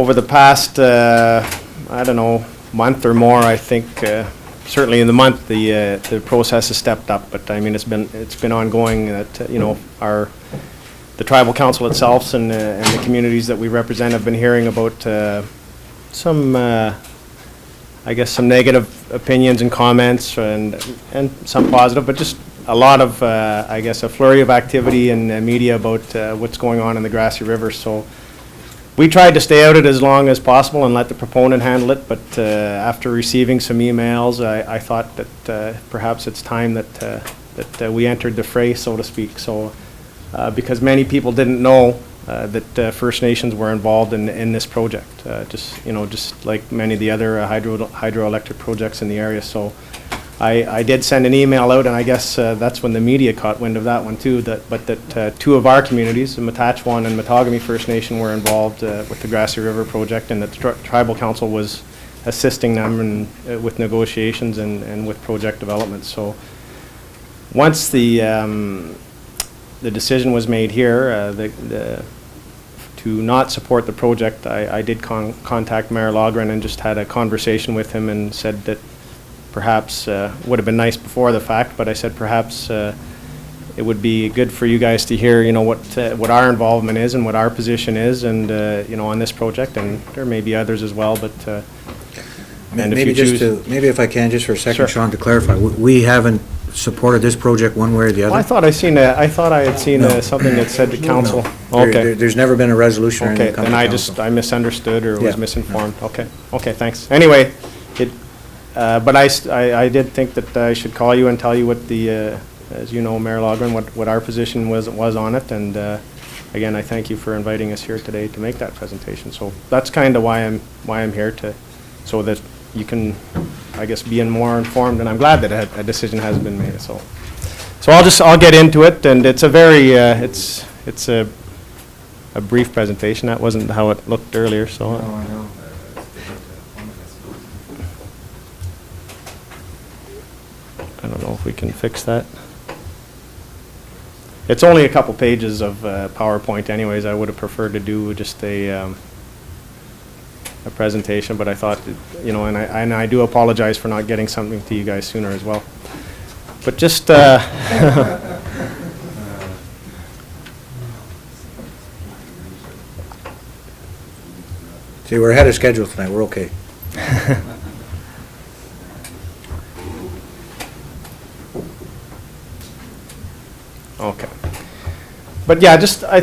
over the past, I don't know, month or more, I think, certainly in the month, the process has stepped up. But I mean, it's been ongoing. That the tribal council itself and the communities that we represent have been hearing about some, I guess, some negative opinions and comments, and some positive, but just a lot of, I guess, a flurry of activity in the media about what's going on in the Grassy River. So we tried to stay out of it as long as possible and let the proponent handle it, but after receiving some emails, I thought that perhaps it's time that we entered the fray, so to speak. So because many people didn't know that First Nations were involved in this project, just like many of the other hydroelectric projects in the area. So I did send an email out, and I guess that's when the media caught wind of that one too, that two of our communities, the Matachewan and Matagami First Nation, were involved with the Grassy River project, and that the tribal council was assisting them with negotiations and with project development. So once the decision was made here to not support the project, I did contact Mayor Logren and just had a conversation with him and said that perhaps would have been nice before the fact, but I said perhaps it would be good for you guys to hear, what our involvement is and what our position is, and on this project, and there may be others as well, but maybe if I can, just for a second, Sure. Sean, to clarify, we haven't supported this project one way or the other. Well, I thought I had seen something that said the council. No. Okay. There's never been a resolution or Okay, anything come then to I council. I misunderstood or was Yeah. misinformed. Okay, thanks. Anyway, but I did think that I should call you and tell you what as you know, Mayor Logren, what our position was on it, and again, I thank you for inviting us here today to make that presentation. So that's kind of why I'm here, so that you can, I guess, be more informed, and I'm glad that a decision has been made. So I'll get into it, and it's a very it's a brief presentation. That wasn't how it looked earlier. So. No, I know. I don't know if we can fix that. It's only a couple pages of PowerPoint anyways. I would have preferred to do just a presentation, but I thought, and I do apologize for not getting something to you guys sooner as well. But just, See, we're ahead of schedule tonight, we're okay. Okay. But yeah, just I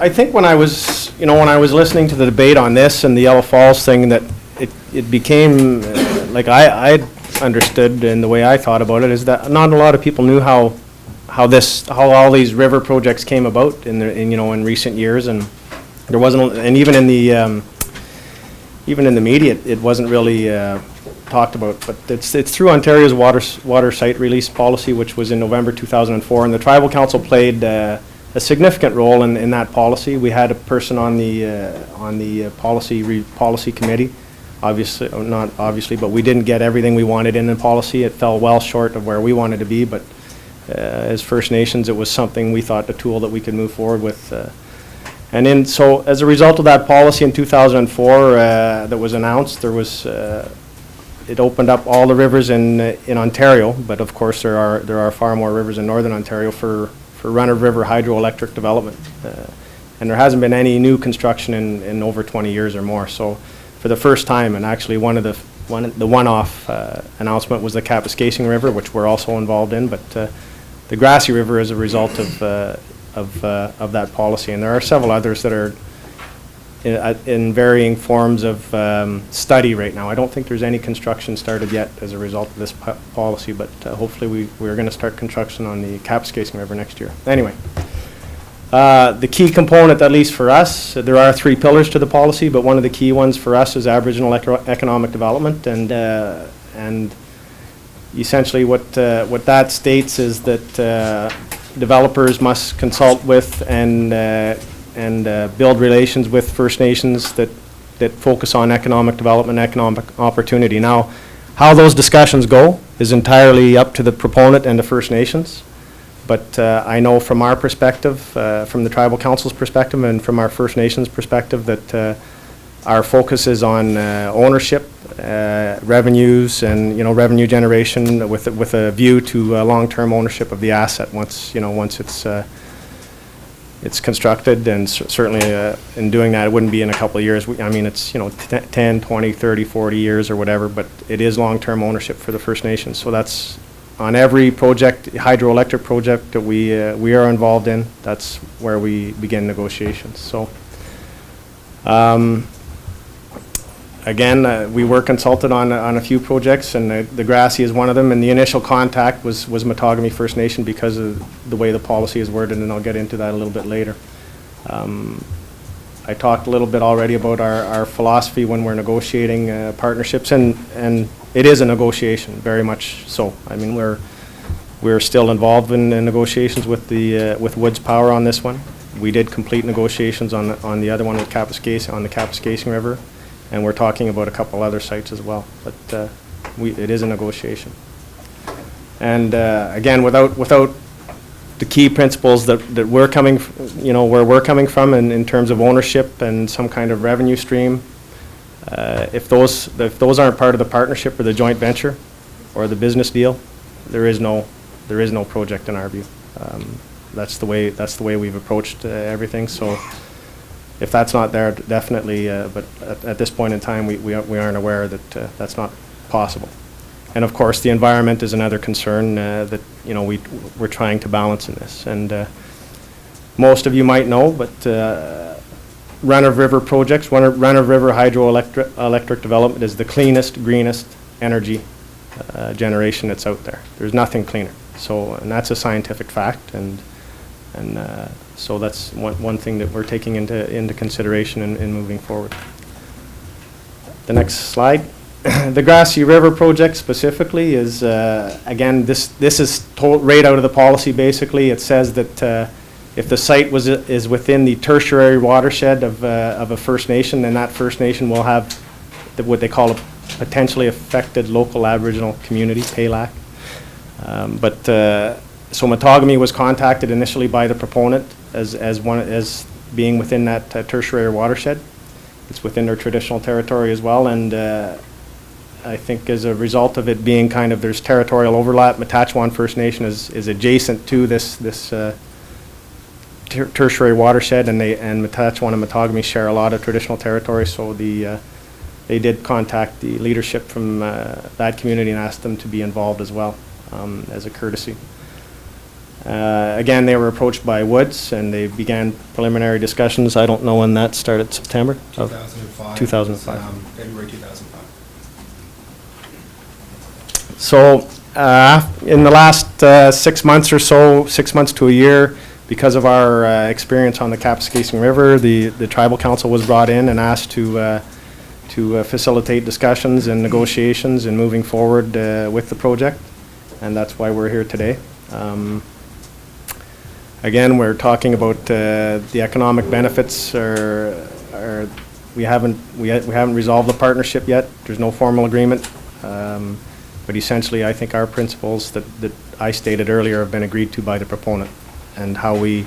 think when I was listening to the debate on this and the Yellow Falls thing, that it became like I understood, and the way I thought about it is that not a lot of people knew how all these river projects came about in recent years, and there wasn't, and even in the media it wasn't really talked about, but it's through Ontario's water site release policy, which was in November 2004, and the Tribal Council played a significant role in that policy. We had a person on the policy committee, not obviously, but we didn't get everything we wanted in the policy. It fell well short of where we wanted to be, but as First Nations, it was something we thought, a tool that we could move forward with. So as a result of that policy in 2004 that was announced, there was it opened up all the rivers in Ontario, but of course there are far more rivers in Northern Ontario for run-of-river hydroelectric development, and there hasn't been any new construction in over 20 years or more. So for the first time, and actually the one-off announcement was the Kapuskasing River, which we're also involved in, but the Grassy River is a result of that policy, and there are several others that are in varying forms of study right now. I don't think there's any construction started yet as a result of this policy, but hopefully we're going to start construction on the Kapuskasing River next year. Anyway, the key component, at least for us, there are 3 pillars to the policy, but one of the key ones for us is Aboriginal economic development, and essentially what that states is that developers must consult with and build relations with First Nations that focus on economic development, economic opportunity. Now, how those discussions go is entirely up to the proponent and the First Nations, but I know from our perspective, from the Tribal Council's perspective and from our First Nations perspective, that our focus is on ownership, revenues, and, you know, revenue generation with a view to long-term ownership of the asset once, you know, once it's constructed, and certainly in doing that, it wouldn't be in a couple of years. I mean, it's, you know, 10, 20, 30, 40 years or whatever, but it is long-term ownership for the First Nations. So that's on every project, hydroelectric project that we are involved in, that's where we begin negotiations. So, again, we were consulted on a few projects, and the Grassy is one of them, and the initial contact was Matagami First Nation because of the way the policy is worded, and I'll get into that a little bit later. I talked a little bit already about our philosophy when we're negotiating partnerships, and it is a negotiation, very much so. I mean, we're still involved in negotiations with Woods Power on this one. We did complete negotiations on the other one with on the Kapuskasing River. And we're talking about a couple other sites as well, but it is a negotiation. And again, without the key principles that we're coming, you know, where we're coming from in terms of ownership and some kind of revenue stream, if those aren't part of the partnership or the joint venture or the business deal, there is no project in our view. That's the way we've approached everything. So. If that's not there, definitely, but at this point in time, we aren't aware that that's not possible. And of course, the environment is another concern that, you know, we're trying to balance in this. And most of you might know, but run-of-river projects, run-of-river hydroelectric development is the cleanest, greenest energy generation that's out there. There's nothing cleaner. So, and that's a scientific fact, and so that's one thing that we're taking into consideration in moving forward. The next slide. The Grassy River project specifically is, again, this is right out of the policy basically. It says that if the site is within the tertiary watershed of a First Nation, then that First Nation will have what they call a potentially affected local Aboriginal community, PALAC. So Matagami was contacted initially by the proponent as being within that tertiary watershed. It's within their traditional territory as well, and I think as a result of it being kind of, there's territorial overlap. Matachwan First Nation is adjacent to this tertiary watershed, and Matachwan and Matagami share a lot of traditional territory. So they did contact the leadership from that community and asked them to be involved as well, as a courtesy. Again, they were approached by Woods, and they began preliminary discussions. I don't know when that started, September? 2005. 2005. February 2005. So, in the last 6 months or so, 6 months to a year, because of our experience on the Kapuskasing River, the Tribal Council was brought in and asked to facilitate discussions and negotiations and moving forward with the project, and that's why we're here today. Again, we're talking about the economic benefits. We haven't resolved the partnership yet. There's no formal agreement, but essentially, I think our principles that I stated earlier have been agreed to by the proponent, and how we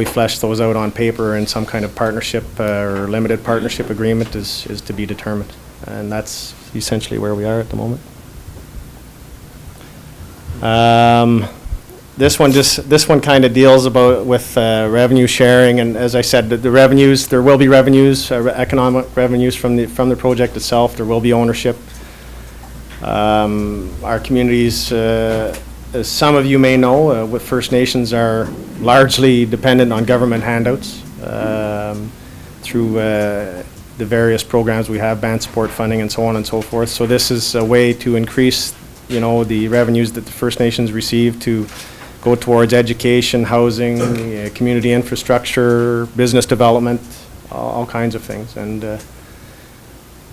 flesh those out on paper in some kind of partnership or limited partnership agreement is to be determined, and that's essentially where we are at the moment. This one kind of deals with revenue sharing, and as I said, the revenues, there will be revenues, economic revenues from the project itself. There will be ownership. Our communities, as some of you may know, with First Nations are largely dependent on government handouts through the various programs we have, band support funding and so on and so forth. So this is a way to increase, you know, the revenues that the First Nations receive to go towards education, housing, community infrastructure, business development, all kinds of things. And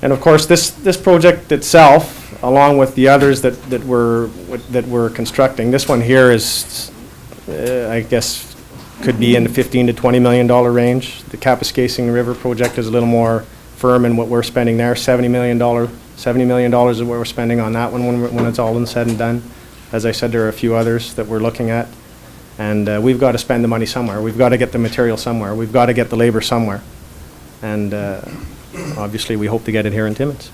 of course, this project itself, along with the others that we're constructing, this one here is, I guess, could be in the $15 to $20 million range. The Kapuskasing River project is a little more firm in what we're spending there. $70 million is what we're spending on that one when it's all said and done. As I said, there are a few others that we're looking at, and we've got to spend the money somewhere. We've got to get the material somewhere. We've got to get the labor somewhere, and obviously, we hope to get it here in Timmins.